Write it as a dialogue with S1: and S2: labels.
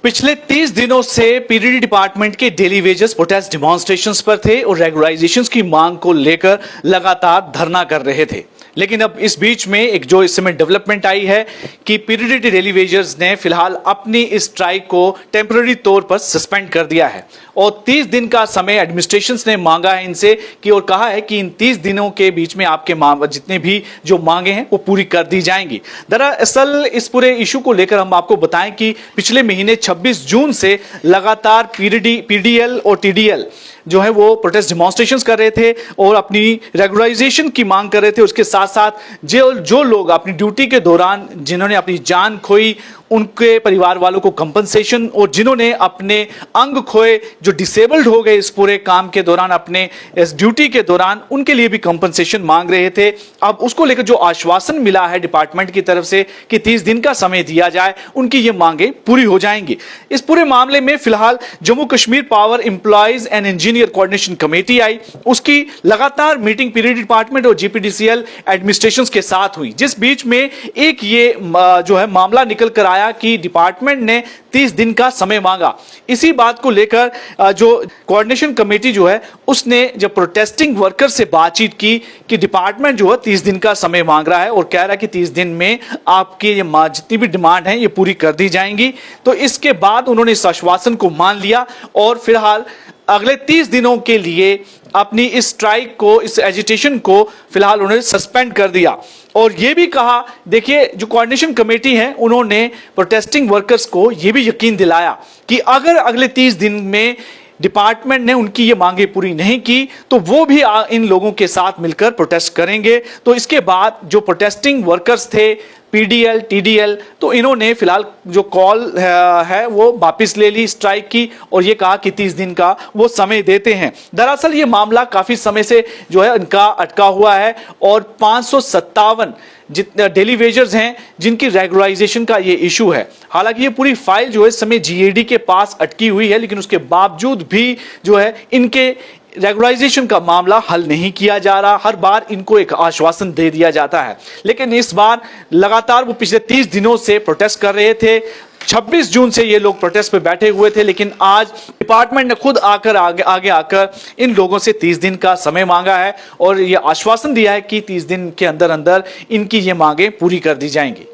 S1: पिछले 30 दिनों से पीडीडी डिपार्टमेंट के डेली वेजेस प्रोटेस्ट डिमॉन्स्ट्रेशंस पर थे और रेगुलराइजेशंस की मांग को लेकर लगातार धरना कर रहे थे। लेकिन अब इस बीच में एक जो इस समय डेवलपमेंट आई है कि पीडीडी डेली वेजर्स ने फिलहाल अपनी इस स्ट्राइक को टेम्पररी तौर पर सस्पेंड कर दिया है और 30 दिन का समय एडमिनिस्ट्रेशन ने मांगा है इनसे कि और कहा है कि इन 30 दिनों के बीच में आपके जितने भी जो मांगे हैं वो पूरी कर दी जाएंगी। दरअसल इस पूरे इशू को लेकर हम आपको बताएं कि पिछले महीने 26 जून से लगातार पीडीएल और टीडीएल जो है वो प्रोटेस्ट डिमॉन्स्ट्रेशंस कर रहे थे और अपनी रेगुलराइजेशन की मांग कर रहे थे। उसके साथ साथ जो लोग अपनी ड्यूटी के दौरान जिन्होंने अपनी जान खोई उनके परिवार वालों को कंपनसेशन और जिन्होंने अपने अंग खोए जो डिसेबल्ड हो गए इस पूरे काम के दौरान अपने इस ड्यूटी के दौरान उनके लिए भी कंपनसेशन मांग रहे थे। अब उसको लेकर जो आश्वासन मिला है डिपार्टमेंट की तरफ से कि 30 दिन का समय दिया जाए, उनकी ये मांगे पूरी हो जाएंगी। इस पूरे मामले में फिलहाल Jammu Kashmir power employees and engineer coordination committee आई, उसकी लगातार मीटिंग पीडीडी डिपार्टमेंट और जीपीडीसीएल एडमिनिस्ट्रेशन के साथ हुई, जिस बीच में एक ये जो है मामला निकल कर कि डिपार्टमेंट ने 30 दिन का समय मांगा। इसी बात को लेकर जो कोऑर्डिनेशन कमेटी जो है उसने जब प्रोटेस्टिंग वर्कर से बातचीत की कि डिपार्टमेंट जो है 30 दिन का समय मांग रहा है और कह रहा है कि 30 दिन में आपकी ये जितनी भी डिमांड है ये पूरी कर दी जाएंगी, तो इसके बाद उन्होंने इस आश्वासन को मान लिया और फिलहाल अगले 30 दिनों के लिए अपनी इस स्ट्राइक को, इस एजिटेशन को फिलहाल उन्होंने सस्पेंड कर दिया और यह भी कहा, देखिए जो कोऑर्डिनेशन कमेटी है उन्होंने प्रोटेस्टिंग वर्कर्स को यह भी यकीन दिलाया कि अगर अगले 30 दिन में डिपार्टमेंट ने उनकी ये मांगे पूरी नहीं की तो वो भी इन लोगों के साथ मिलकर प्रोटेस्ट करेंगे। तो इसके बाद जो प्रोटेस्टिंग वर्कर्स थे पीडीएल टीडीएल, तो इन्होंने फिलहाल जो कॉल है वो वापस ले ली स्ट्राइक की और ये कहा कि 30 दिन का वो समय देते हैं। दरअसल ये मामला काफी समय से जो है इनका अटका हुआ है और 557 जितने डेली वेजर्स हैं जिनकी रेगुलराइजेशन का ये इशू है। हालांकि ये पूरी फाइल जो है इस समय जीएडी के पास अटकी हुई है, लेकिन उसके बावजूद भी जो है इनके रेगुलराइजेशन का मामला हल नहीं किया जा रहा। हर बार इनको एक आश्वासन दे दिया जाता है, लेकिन इस बार लगातार वो पिछले 30 दिनों से प्रोटेस्ट कर रहे थे। 26 जून से ये लोग प्रोटेस्ट पे बैठे हुए थे, लेकिन आज डिपार्टमेंट ने खुद आगे आकर इन लोगों से 30 दिन का समय मांगा है और ये आश्वासन दिया है कि 30 दिन के अंदर अंदर इनकी ये मांगे पूरी कर दी जाएंगी।